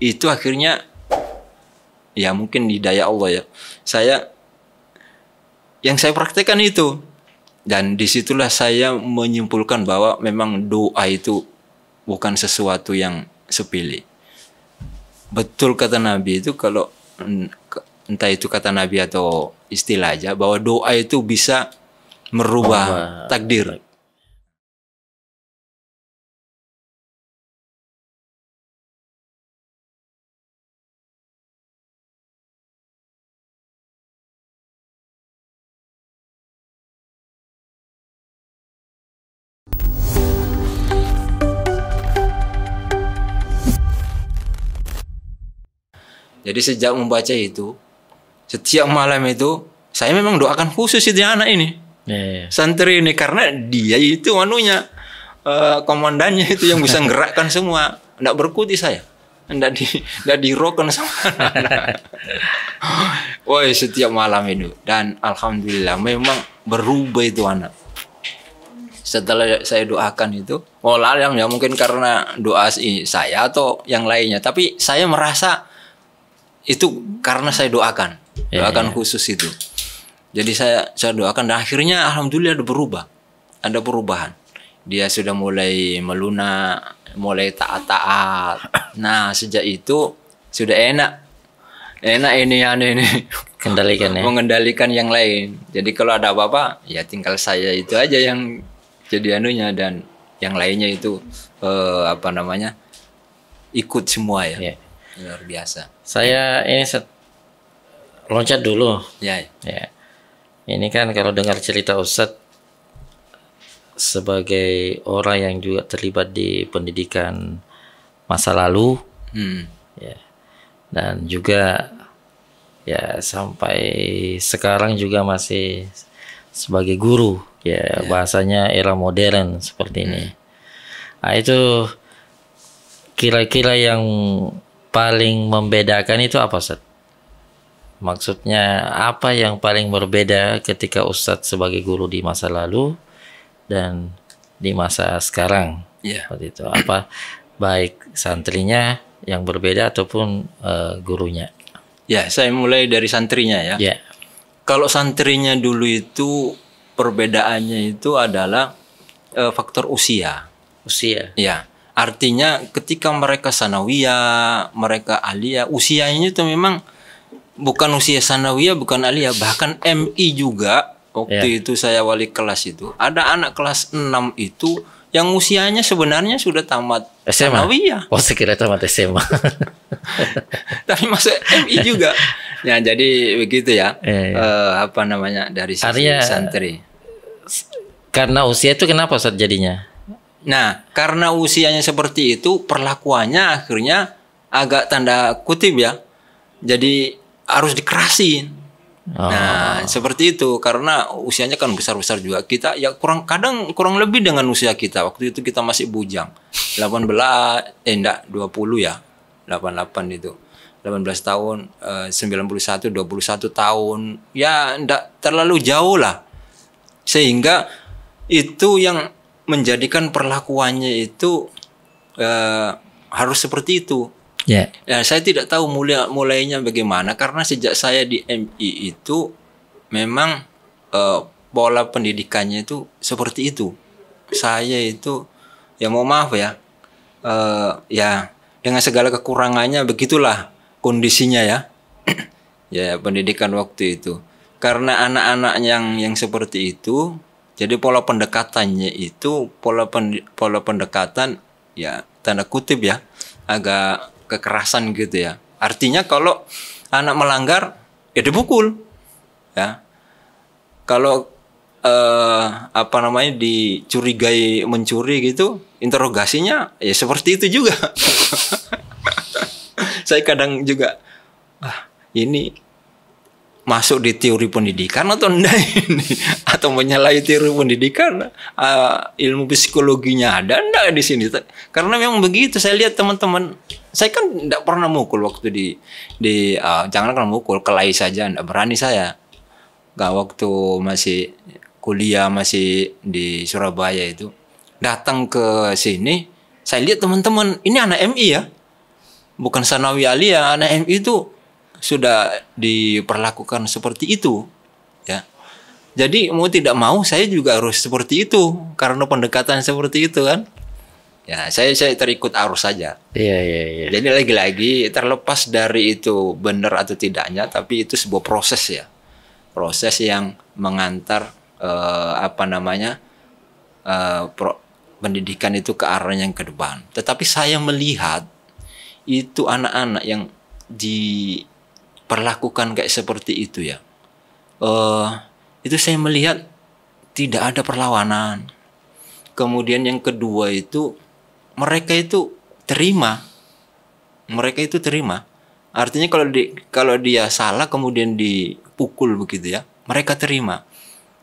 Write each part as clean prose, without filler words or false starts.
itu akhirnya ya mungkin hidayah Allah ya. Yang saya praktekkan itu, dan disitulah saya menyimpulkan bahwa memang doa itu bukan sesuatu yang sepele. Betul kata Nabi itu, kalau entah itu kata Nabi atau istilah aja, bahwa doa itu bisa merubah takdir. Jadi sejak membaca itu, setiap malam itu saya memang doakan khusus itu anak ini, santri ini, karena dia itu komandannya itu yang bisa menggerakkan semua. Nggak berkuti saya, nggak dirokon sama anak. Woi, setiap malam itu, dan alhamdulillah memang berubah itu anak. Setelah saya doakan itu, yang ya mungkin karena doa saya atau yang lainnya, tapi saya merasa itu karena saya doakan khusus itu. Jadi saya doakan, dan akhirnya alhamdulillah ada perubahan. Dia sudah mulai melunak, mulai taat. Nah, sejak itu sudah enak ini mengendalikan yang lain. Jadi kalau ada apa-apa ya tinggal saya itu aja yang jadi anunya, dan yang lainnya itu ikut semua ya. Luar biasa. Saya ini loncat dulu. Ya. Ini kan kalau dengar cerita Ustadz sebagai orang yang juga terlibat di pendidikan masa lalu, ya, dan juga ya sampai sekarang juga masih sebagai guru, ya, bahasanya era modern seperti ini. Nah, itu kira-kira yang paling membedakan itu apa, Ustadz? Maksudnya apa yang paling berbeda ketika Ustadz sebagai guru di masa lalu dan di masa sekarang? Seperti itu. Apa baik santrinya yang berbeda ataupun gurunya? Ya, saya mulai dari santrinya ya. Kalau santrinya dulu itu perbedaannya itu adalah faktor usia. Ya. Artinya ketika mereka sanawiyah, mereka aliyah, usianya itu memang bukan usia sanawiyah, bukan aliyah, bahkan MI juga. Waktu itu saya wali kelas itu, ada anak kelas 6 itu yang usianya sebenarnya sudah tamat sanawiyah. Oh, saya kira tamat SMA. Tapi masuk MI juga. Ya, jadi begitu ya. Dari sisi santri. Karena usia itu kenapa Ustaz jadinya? Nah, karena usianya seperti itu, perlakuannya akhirnya agak tanda kutip ya. Jadi harus dikerasin. Nah, seperti itu, karena usianya kan besar-besar juga. Kita ya kurang lebih dengan usia kita. Waktu itu kita masih bujang. 20 ya. 88 itu. 18 tahun, 91, 21 tahun. Ya, enggak terlalu jauh lah. Sehingga itu yang menjadikan perlakuannya itu harus seperti itu. Ya, saya tidak tahu mulainya bagaimana, karena sejak saya di MI itu memang pola pendidikannya itu seperti itu. Saya itu ya mau maaf ya, ya dengan segala kekurangannya begitulah kondisinya ya. Ya, pendidikan waktu itu. Karena anak-anak yang seperti itu, jadi pola pendekatannya itu pola pendekatan ya tanda kutip ya, agak kekerasan gitu ya. Artinya kalau anak melanggar ya dipukul ya. Kalau dicurigai mencuri gitu, interogasinya ya seperti itu juga. Saya kadang juga ini masuk di teori pendidikan atau enggak ini, atau menyalahi teori pendidikan, ilmu psikologinya ada enggak di sini? Karena memang begitu saya lihat teman-teman. Saya kan enggak pernah mukul waktu jangankan mukul, kelahi saja enggak berani saya. Enggak, waktu masih kuliah masih di Surabaya itu, datang ke sini, saya lihat teman-teman ini anak MI ya. bukan Sanawi Aliyah, anak MI itu sudah diperlakukan seperti itu, ya. Jadi mau tidak mau saya juga harus seperti itu karena pendekatan seperti itu kan. Ya, saya terikut arus saja. Iya, iya, iya. Jadi lagi-lagi terlepas dari itu benar atau tidaknya, tapi itu sebuah proses ya. Proses yang mengantar pendidikan itu ke arah yang ke depan. Tetapi saya melihat itu anak-anak yang diperlakukan kayak seperti itu ya. Itu saya melihat tidak ada perlawanan. Kemudian yang kedua itu mereka itu terima. Mereka itu terima. Artinya kalau dia salah kemudian dipukul begitu ya, mereka terima.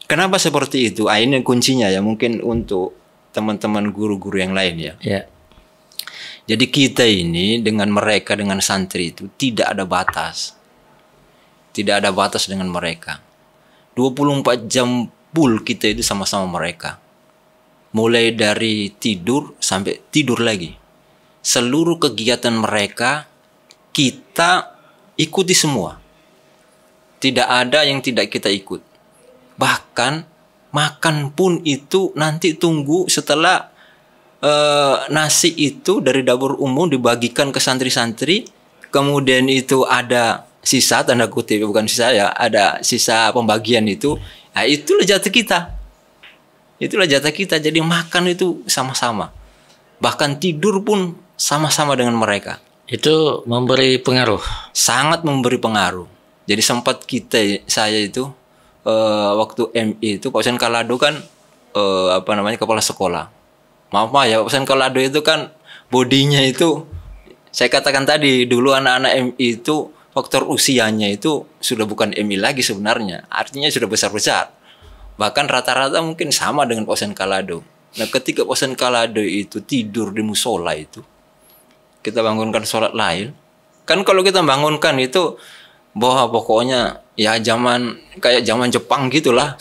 Kenapa seperti itu? Ini kuncinya ya, mungkin untuk teman-teman guru-guru yang lain ya. Ya. Jadi kita ini dengan mereka, dengan santri itu tidak ada batas. Tidak ada batas dengan mereka. 24 jam full kita itu sama-sama mereka. Mulai dari tidur sampai tidur lagi. Seluruh kegiatan mereka kita ikuti semua. Tidak ada yang tidak kita ikut. Bahkan makan pun itu nanti tunggu setelah nasi itu dari dapur umum dibagikan ke santri-santri. Kemudian itu ada sisa, tanda kutip, bukan sisa ya, ada sisa pembagian itu. Nah, itulah jatah kita. Itulah jatah kita. Jadi makan itu sama-sama. Bahkan tidur pun sama-sama dengan mereka. Itu memberi pengaruh. Sangat memberi pengaruh. Jadi sempat saya itu waktu MI itu Pak Husain Kalado kan kepala sekolah. Maaf ya, Pak Husain Kalado itu kan bodinya itu, saya katakan tadi dulu anak-anak MI itu faktor usianya itu sudah bukan MI lagi sebenarnya. Artinya sudah besar-besar. Bahkan rata-rata mungkin sama dengan Pak Husain Kalado. Nah, ketika Pak Husain Kalado itu tidur di musola itu, kita bangunkan sholat lail. Kan kalau kita bangunkan itu bahwa pokoknya ya kayak zaman Jepang gitulah.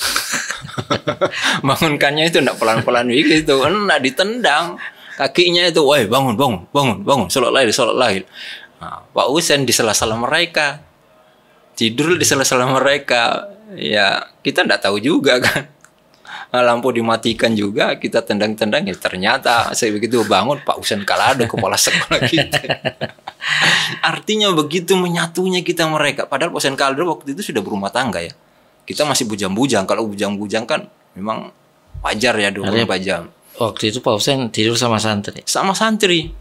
Bangunkannya itu enggak pelan-pelan gitu, enggak ditendang. Kakinya itu, "Woi, bangun, sholat lail." Nah, Pak Husain di sela-sela mereka. Tidur di sela-sela mereka. Ya, kita enggak tahu juga kan. Lampu dimatikan juga, kita tendang-tendang, ya ternyata saya begitu bangun Pak Husain Kalado kepala sekolah kita. Artinya begitu menyatunya kita mereka. Padahal Pak Husain Kalado waktu itu sudah berumah tangga ya. Kita masih bujang-bujang. Kalau bujang-bujang kan memang wajar ya 24 jam. Waktu itu Pak Husain tidur sama santri. Sama santri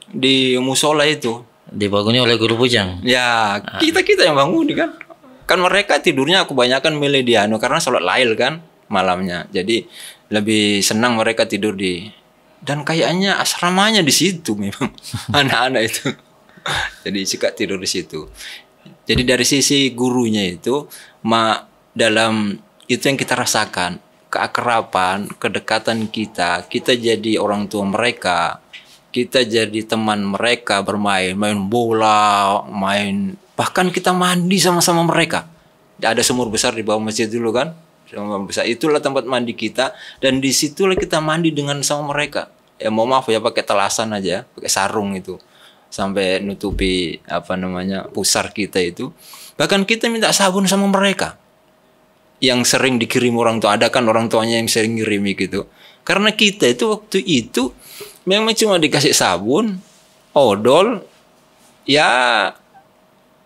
di musola itu. Dibangunnya oleh guru bujang. Ya, kita yang bangun kan. Kan mereka tidurnya kebanyakan milih di karena sholat lail kan malamnya. Jadi lebih senang mereka tidur dan kayaknya asramanya di situ memang anak-anak itu. Jadi suka tidur di situ. Jadi dari sisi gurunya itu dalam itu yang kita rasakan, keakraban, kedekatan kita jadi orang tua mereka, kita jadi teman mereka, main bola, bahkan kita mandi sama-sama mereka. Ada sumur besar di bawah masjid dulu kan, sumur besar itulah tempat mandi kita, dan disitulah kita mandi dengan sama mereka. Ya mau maaf ya pakai telasan aja, pakai sarung itu sampai nutupi pusar kita itu. Bahkan kita minta sabun sama mereka yang sering dikirim orang tua. Ada kan orang tuanya yang sering ngirimi gitu. Karena kita itu waktu itu memang cuma dikasih sabun, odol, ya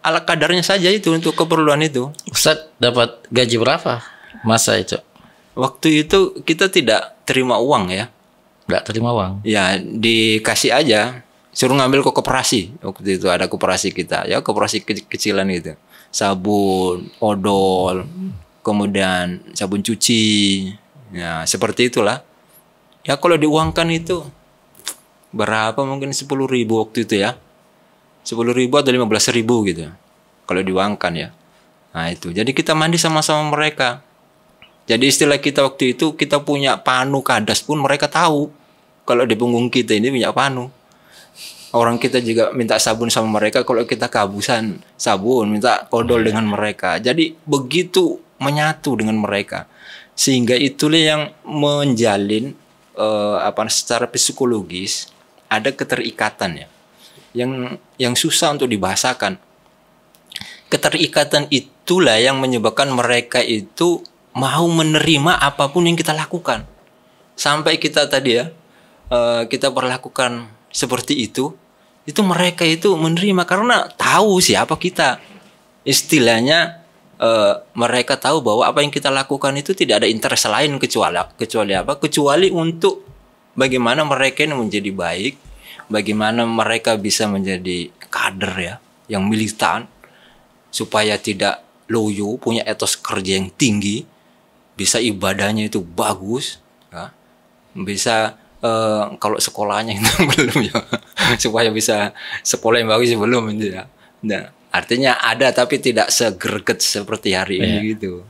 ala kadarnya saja itu untuk keperluan itu. Ustadz dapat gaji berapa masa itu? Waktu itu kita tidak terima uang ya. Nggak terima uang? Ya dikasih aja. Suruh ngambil ke koperasi. Waktu itu ada koperasi kita. Ya koperasi kecilan gitu. Sabun, odol, kemudian sabun cuci. Ya seperti itulah. Ya kalau diuangkan itu berapa, mungkin 10.000 waktu itu ya. 10.000 atau 15.000 gitu kalau diuangkan ya. Nah itu, jadi kita mandi sama-sama mereka. Jadi istilah kita waktu itu, kita punya panu kadas pun mereka tahu kalau di punggung kita ini punya panu. Orang kita juga minta sabun sama mereka, kalau kita kehabisan sabun minta odol dengan mereka. Jadi begitu menyatu dengan mereka, sehingga itulah yang menjalin secara psikologis ada keterikatan ya. yang susah untuk dibahasakan. Keterikatan itulah yang menyebabkan mereka itu mau menerima apapun yang kita lakukan. Sampai kita tadi ya, kita perlakukan seperti itu mereka itu menerima karena tahu siapa kita. Istilahnya mereka tahu bahwa apa yang kita lakukan itu tidak ada interest lain kecuali apa? Kecuali untuk bagaimana mereka ini menjadi baik, bagaimana mereka bisa menjadi kader ya, yang militan, supaya tidak loyo, punya etos kerja yang tinggi, bisa ibadahnya itu bagus, ya. Bisa kalau sekolahnya itu belum ya, supaya bisa sekolah yang bagus belum itu ya. Nah, artinya ada tapi tidak segerget seperti hari ini gitu.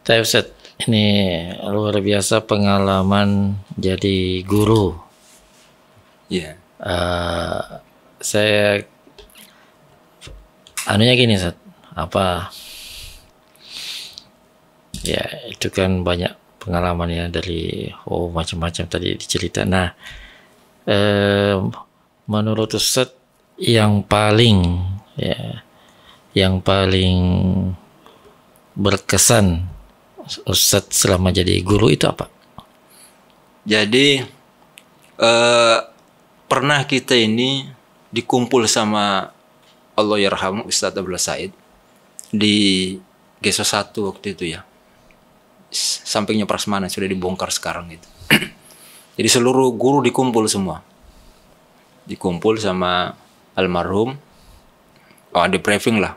Tapi Ustaz, ini luar biasa pengalaman jadi guru. Iya. Saya anunya gini Ustaz, ya itu kan banyak pengalaman ya dari macam-macam tadi dicerita. Nah, menurut Ustaz yang paling berkesan Ustaz selama jadi guru itu apa? Jadi pernah kita ini dikumpul sama Allahyarhamu Ustaz Abdullah Said di Geso 1 waktu itu ya. Sampingnya Prasmanan sudah dibongkar sekarang itu. Jadi seluruh guru dikumpul semua. Dikumpul sama almarhum. Ada briefing lah.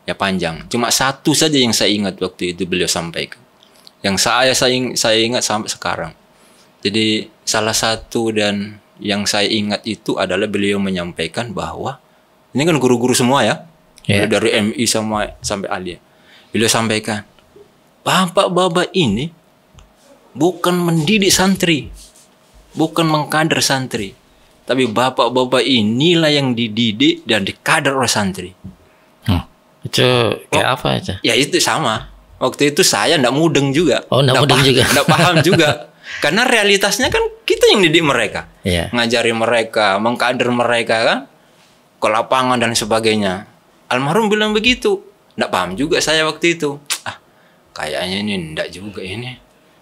Ya panjang. Cuma satu saja yang saya ingat waktu itu beliau sampaikan. Yang saya ingat sampai sekarang. Jadi salah satu dan yang saya ingat itu adalah beliau menyampaikan bahwa ini kan guru-guru semua ya. Dari MI sampai Alia. Beliau sampaikan, bapak-bapak ini bukan mendidik santri, bukan mengkader santri, tapi bapak-bapak inilah yang dididik dan dikader oleh santri. Itu kayak apa aja? Ya itu sama. Waktu itu saya ndak mudeng juga. Ndak mudeng juga. Ndak paham juga. Karena realitasnya kan kita yang didik mereka, ngajari mereka, mengkader mereka kan, ke lapangan dan sebagainya. Almarhum bilang begitu. Ndak paham juga saya waktu itu. Kayaknya ini ndak juga ini.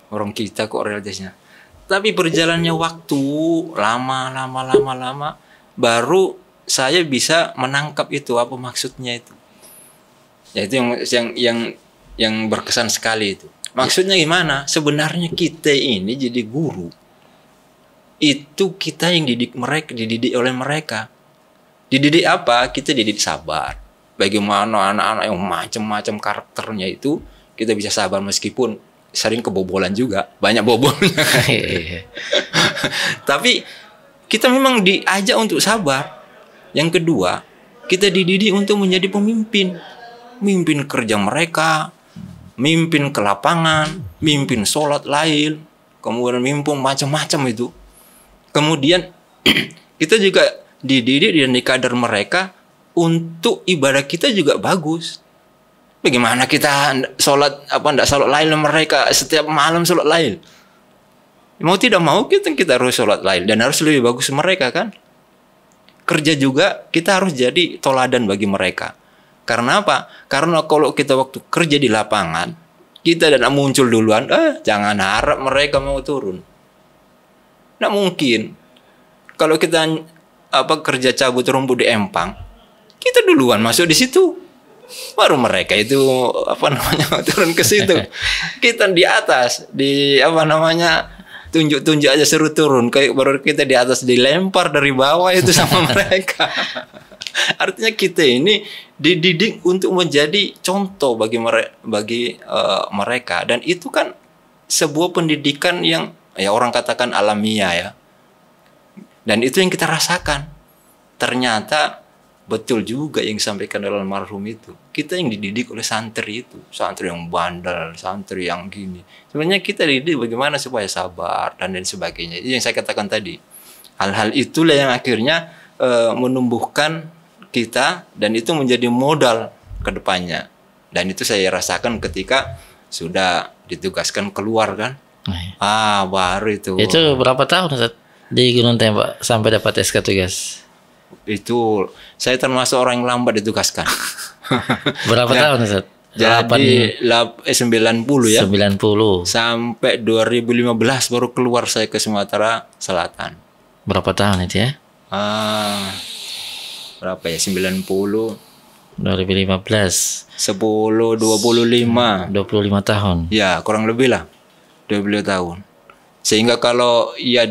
Orang kita kok realitasnya. Tapi berjalannya waktu lama baru saya bisa menangkap itu apa maksudnya itu. Ya itu yang berkesan sekali itu. Maksudnya gimana? Sebenarnya kita ini jadi guru. Itu kita yang dididik oleh mereka. Dididik apa? Kita dididik sabar. Bagaimana anak-anak yang macam-macam karakternya itu kita bisa sabar meskipun sering kebobolan juga, banyak bobolnya. Tapi kita memang diajak untuk sabar. Yang kedua, kita dididik untuk menjadi pemimpin. Mimpin kerja mereka, mimpin ke lapangan, mimpin sholat lail, kemudian mimpin macam-macam itu. Kemudian kita juga dididik dan dikader mereka untuk ibadah kita juga bagus. Bagaimana kita sholat lail mereka setiap malam sholat lail? Mau tidak mau kita harus sholat lail dan harus lebih bagus mereka kan. Kerja juga kita harus jadi toladan bagi mereka. Karena apa? Karena kalau kita waktu kerja di lapangan kita tidak muncul duluan, jangan harap mereka mau turun. Nggak mungkin. Kalau kita kerja cabut rumput di empang, kita duluan masuk di situ. Baru mereka itu turun ke situ. Kita di atas, tunjuk-tunjuk aja suruh turun. Kayak baru kita di atas dilempar dari bawah itu sama mereka. Artinya kita ini dididik untuk menjadi contoh bagi mereka, dan itu kan sebuah pendidikan yang ya orang katakan alamiah ya. Dan itu yang kita rasakan. Ternyata betul juga yang disampaikan oleh almarhum itu. Kita yang dididik oleh santri itu, santri yang bandel, santri yang gini. Sebenarnya kita dididik bagaimana supaya sabar dan lain sebagainya. Itu yang saya katakan tadi. Hal-hal itulah yang akhirnya menumbuhkan kita dan itu menjadi modal ke depannya. Dan itu saya rasakan ketika sudah ditugaskan keluar kan. Nah, baru itu. Itu berapa tahun Ustaz di Gunung Tembak sampai dapat SK tugas? Itu saya termasuk orang yang lambat ditugaskan. Berapa tahun Ustaz? Jadi 90 ya. 90. Sampai 2015 baru keluar saya ke Sumatera Selatan. Berapa tahun itu ya? Berapa ya? 90 2015. 10 25 tahun. ya, kurang lebih lah 20 tahun. Sehingga kalau ya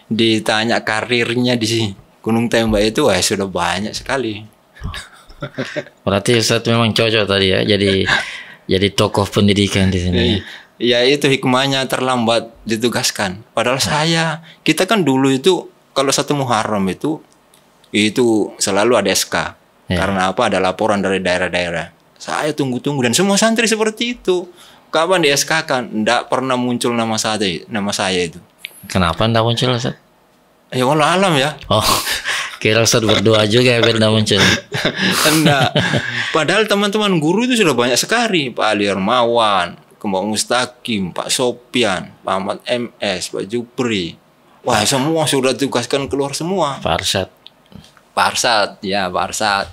ditanya karirnya di Gunung Tembak itu sudah banyak sekali. Berarti Ustaz memang cocok tadi ya jadi tokoh pendidikan di sini. Ya itu hikmahnya terlambat ditugaskan. Padahal kita kan dulu itu kalau 1 Muharram itu selalu ada SK. Karena apa? Ada laporan dari daerah-daerah. Saya tunggu-tunggu dan semua santri seperti itu. Kapan di SK kan? Nggak pernah muncul nama saya itu. Kenapa nggak muncul Ustaz? Ya Allah alam ya. Oh, kira Ustaz berdoa juga biar nggak muncul. Enggak. Padahal teman-teman guru itu sudah banyak sekali. Pak Ali Hermawan, Kembang Mustaqim, Pak Sopian, Pak Ahmad MS, Pak Jupri. Wah, semua sudah ditugaskan keluar semua. Pak Arsyad. Ya Pak Arsyad.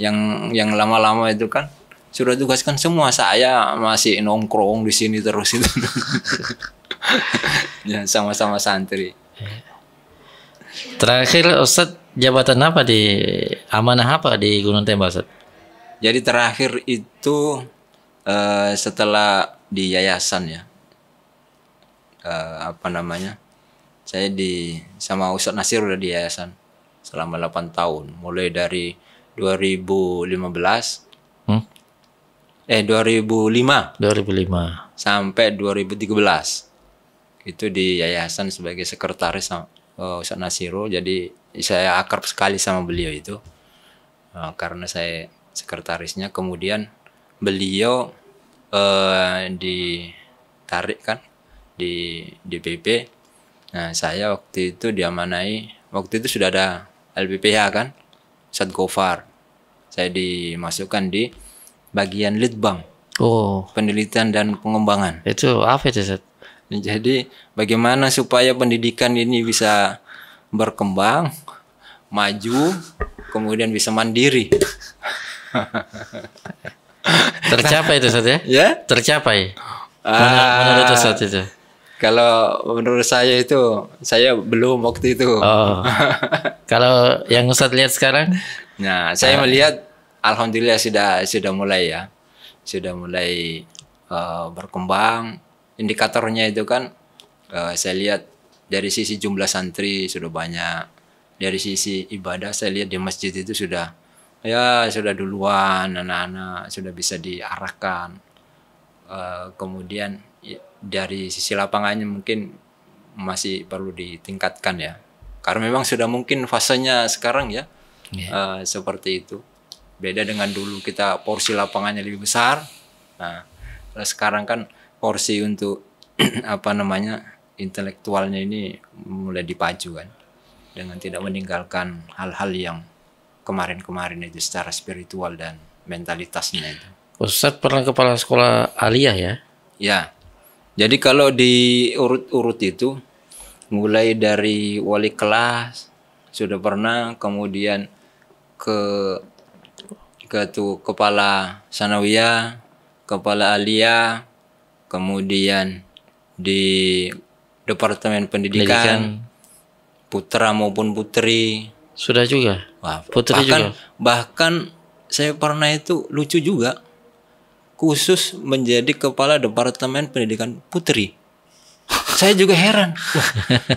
Yang lama-lama itu kan sudah tugaskan semua. Saya masih nongkrong di sini terus itu. Ya, sama-sama santri. Terakhir Ustaz jabatan apa amanah apa di Gunung Tembak Ustaz? Jadi terakhir itu setelah di yayasan ya. Saya sama Ustaz Nasir udah di yayasan selama 8 tahun, mulai dari 2005 sampai 2013 itu di yayasan sebagai sekretaris Ustaz Nasiro. Jadi saya akrab sekali sama beliau itu karena saya sekretarisnya. Kemudian beliau ditarik kan di DPP. Nah, saya waktu itu waktu itu sudah ada LPPH kan, Ustaz Gofar. Saya dimasukkan di bagian Litbang. Penelitian dan pengembangan. Itu apa itu Ustaz? Jadi bagaimana supaya pendidikan ini bisa berkembang, maju, kemudian bisa mandiri. Tercapai itu Ustaz ya? Ya? Tercapai. Menurut Ustaz itu? Kalau menurut saya itu, saya belum waktu itu. Kalau yang Ustaz lihat sekarang? Nah, saya melihat alhamdulillah sudah mulai ya. Sudah mulai berkembang. Indikatornya itu kan saya lihat dari sisi jumlah santri sudah banyak. Dari sisi ibadah saya lihat di masjid itu sudah duluan, anak-anak sudah bisa diarahkan. Kemudian dari sisi lapangannya mungkin masih perlu ditingkatkan ya. Karena memang sudah mungkin fasenya sekarang ya. Seperti itu. Beda dengan dulu kita porsi lapangannya lebih besar. Nah, sekarang kan porsi untuk intelektualnya ini mulai dipacu kan, dengan tidak meninggalkan hal-hal yang kemarin-kemarin itu secara spiritual dan mentalitasnya itu. Ustaz pernah kepala sekolah aliyah ya? Ya. Jadi kalau diurut-urut itu mulai dari wali kelas sudah pernah, kemudian kepala sanawiyah, kepala aliyah, kemudian di Departemen Pendidikan, putra maupun putri. Sudah juga? Wah, putri bahkan saya pernah itu lucu juga, khusus menjadi kepala Departemen Pendidikan putri. Saya juga heran,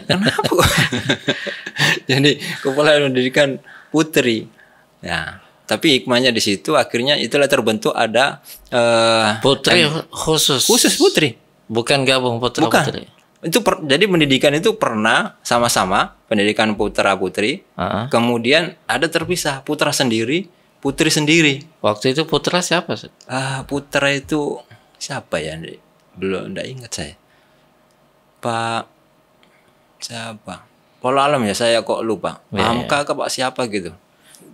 kenapa? Jadi kepala pendidikan putri. Ya, tapi hikmahnya di situ akhirnya itulah terbentuk ada putri khusus putri. Bukan gabung putra putri. Itu jadi pendidikan itu pernah sama-sama pendidikan putra putri. Kemudian ada terpisah, putra sendiri, putri sendiri. Waktu itu putra siapa sih? Putra itu siapa ya? Belum, enggak ingat saya. Pak siapa? Kalau alam ya saya kok lupa. Hamka ke Pak siapa gitu.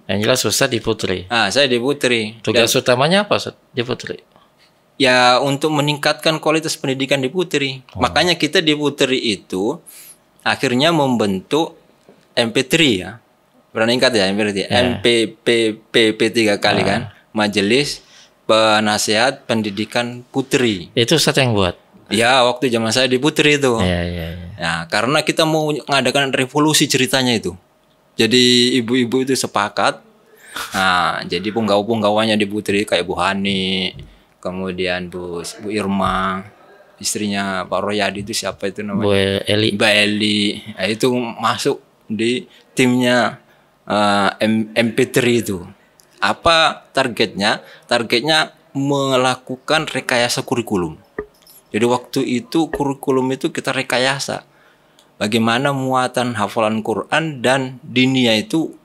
Yang jelas Ustaz di putri. Saya di putri. Tugas utamanya apa Ustaz di putri? Ya untuk meningkatkan kualitas pendidikan di putri. Makanya kita di putri itu akhirnya membentuk MP3 ya. Beraningkat ya berarti. MPPPP 3 kali kan. Majelis Penasehat Pendidikan Putri. Itu Ustaz yang buat? Ya, waktu zaman saya di Putri itu. Iya. Ya, karena kita mau mengadakan revolusi ceritanya itu. Jadi ibu-ibu itu sepakat. Nah, jadi penggawa-penggawanya di Putri kayak Bu Hani, kemudian Bu Irma, istrinya Pak Royadi itu siapa itu namanya? Bu Eli. Mbak Eli. Nah, itu masuk di timnya MP3 itu. Apa targetnya? Targetnya melakukan rekayasa kurikulum. Jadi waktu itu kurikulum itu kita rekayasa. Bagaimana muatan hafalan Quran dan dinia itu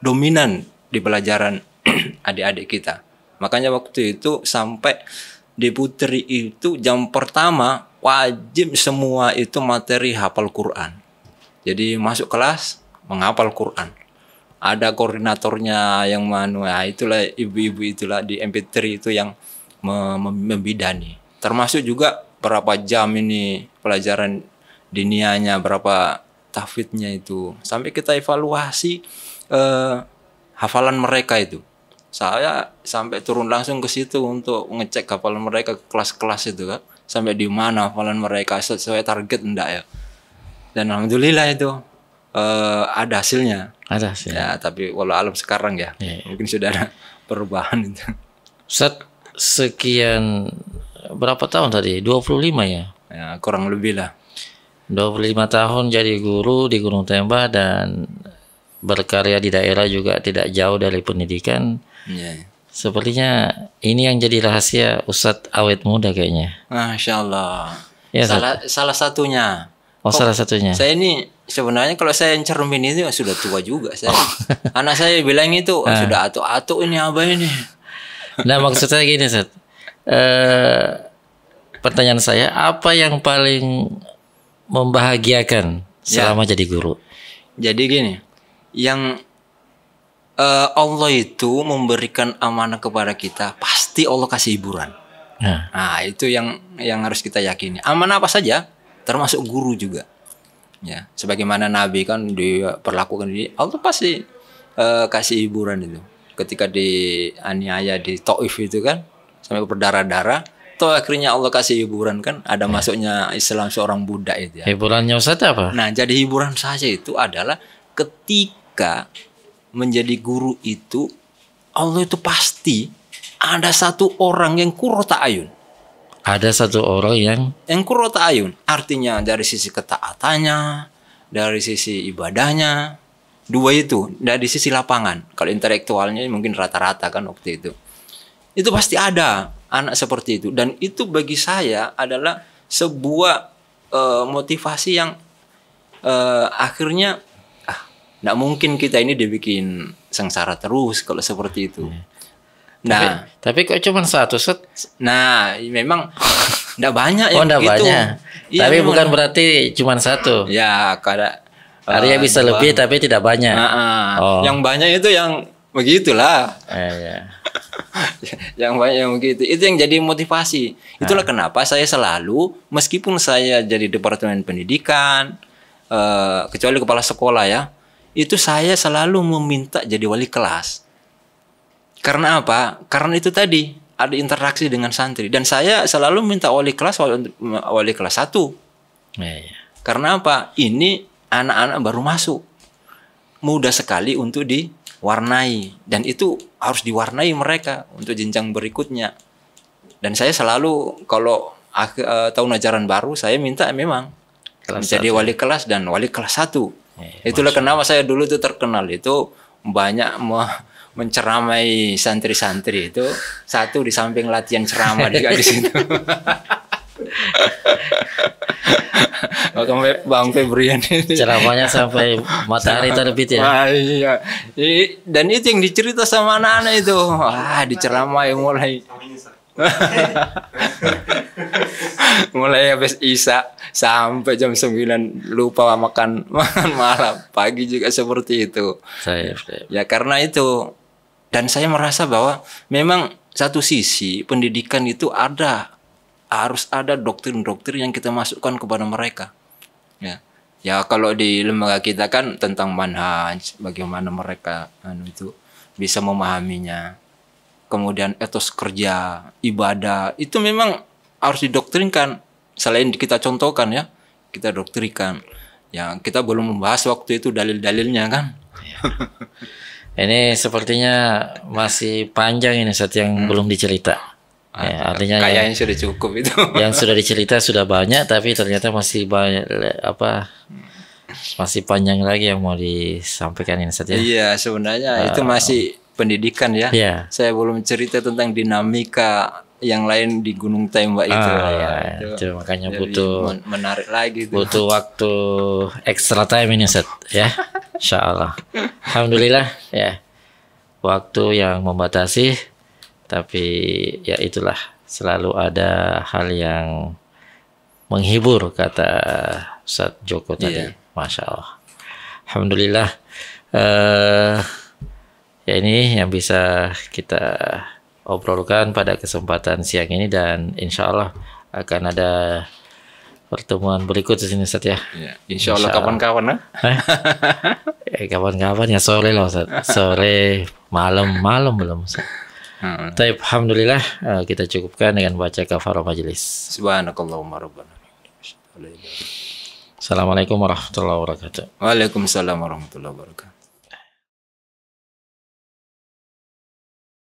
dominan di pelajaran adik-adik kita. Makanya waktu itu sampai di Putri itu jam pertama wajib semua itu materi hafal Quran. Jadi masuk kelas menghafal Quran. Ada koordinatornya yang itulah ibu-ibu itulah di MP3 itu yang membidani. Termasuk juga berapa jam ini pelajaran dinianya, berapa tahfidnya itu. Sampai kita evaluasi hafalan mereka itu. Saya sampai turun langsung ke situ untuk ngecek hafalan mereka ke kelas-kelas itu kan. Sampai di mana hafalan mereka sesuai target enggak ya. Dan alhamdulillah itu ada hasilnya. Ada hasilnya. Ya, tapi walau alam sekarang ya. Mungkin sudah ada perubahan itu. Ustaz, sekian berapa tahun tadi? 25 ya? Ya, kurang lebih lah. 25 tahun jadi guru di Gunung Tembah dan berkarya di daerah juga tidak jauh dari pendidikan. Ya. Sepertinya ini yang jadi rahasia Ustadz awet muda kayaknya. Masya Allah. Ya, salah satunya. Oh, salah satunya. Saya ini sebenarnya kalau saya yang cermin itu sudah tua juga saya. Anak saya bilang itu sudah atuk-atuk ini apa ini. Nah, maksud saya gini, Ustaz. Pertanyaan saya, apa yang paling membahagiakan selama jadi guru? Jadi gini, yang Allah itu memberikan amanah kepada kita, pasti Allah kasih hiburan. Nah, itu yang harus kita yakini. Amanah apa saja, termasuk guru juga. Ya, sebagaimana Nabi kan diperlakukan ini, Allah pasti kasih hiburan itu. Ketika dianiaya di Taif itu kan, sampai berdarah-darah, toh akhirnya Allah kasih hiburan kan, ada masuknya Islam seorang budak itu ya. Hiburannya Ustaz apa? Nah, jadi hiburan saja itu adalah ketika menjadi guru itu, Allah itu pasti ada satu orang yang qurrata ayun. Ada satu orang yang qurrata ayun, artinya dari sisi ketaatannya, dari sisi ibadahnya, dua itu, dari sisi lapangan. Kalau intelektualnya mungkin rata-rata kan waktu itu. Itu pasti ada anak seperti itu, dan itu bagi saya adalah sebuah motivasi yang akhirnya nggak mungkin kita ini dibikin sengsara terus kalau seperti itu. Nah, tapi kok cuma satu set? Nah, memang nggak banyak yang nggak gitu. Banyak. Iya, tapi memang. Bukan berarti cuma satu. Ya, kada. Artinya bisa lebih tapi tidak banyak. Yang banyak itu yang begitulah. Ya. Yang banyak yang begitu. Itu yang jadi motivasi. Itulah kenapa saya selalu, meskipun saya jadi departemen pendidikan, kecuali kepala sekolah ya, itu saya selalu meminta jadi wali kelas. Karena apa? Karena itu tadi ada interaksi dengan santri, dan saya selalu minta wali kelas 1. Ya. Karena apa? Ini anak-anak baru masuk, mudah sekali untuk diwarnai, dan itu harus diwarnai mereka untuk jenjang berikutnya. Dan saya selalu kalau tahun ajaran baru saya minta memang menjadi wali kelas dan wali kelas 1. Itulah kenapa saya dulu itu terkenal itu banyak menceramai santri-santri itu, satu di samping latihan ceramah juga di situ. Bang Febrian itu ceramahnya sampai matahari terbit ya. Iya. Dan itu yang dicerita sama anak-anak itu. Diceramai mulai habis Isya sampai jam 9 lupa makan malam, pagi juga seperti itu. Ya karena itu. Dan saya merasa bahwa memang satu sisi pendidikan itu harus ada doktrin-doktrin yang kita masukkan kepada mereka. Ya. Ya kalau di lembaga kita kan tentang manhaj, bagaimana mereka itu bisa memahaminya. Kemudian etos kerja, ibadah, itu memang harus didoktrinkan. Selain kita contohkan ya, kita doktrinkan. Ya kita belum membahas waktu itu dalil-dalilnya kan. Ini sepertinya masih panjang ini Ustaz yang belum dicerita. Ya, artinya kayaknya sudah cukup itu. Yang sudah dicerita sudah banyak, tapi ternyata masih banyak masih panjang lagi yang mau disampaikan ini Ustaz ya. Iya, sebenarnya itu masih pendidikan ya. Iya. Saya belum cerita tentang dinamika yang lain di Gunung Tembak itu. Itu makanya butuh menarik lagi itu. Butuh waktu extra time ini Ustaz ya. Insyaallah. Alhamdulillah ya. Waktu yang membatasi, tapi ya itulah, selalu ada hal yang menghibur kata Ustaz Joko tadi. Iya. Masya Allah. Alhamdulillah. Ya ini yang bisa kita obrolkan pada kesempatan siang ini, dan insya Allah akan ada pertemuan berikut di sini Ustaz ya. Ya, insya Allah kapan-kapan lah. Kapan-kapan ya, sore lah Ustaz. Sore, malam belum Ustaz. Taib, alhamdulillah kita cukupkan dengan baca kafarah majelis. Subhanakallahumma rabbana. Assalamualaikum warahmatullahi wabarakatuh. Waalaikumsalam warahmatullahi wabarakatuh.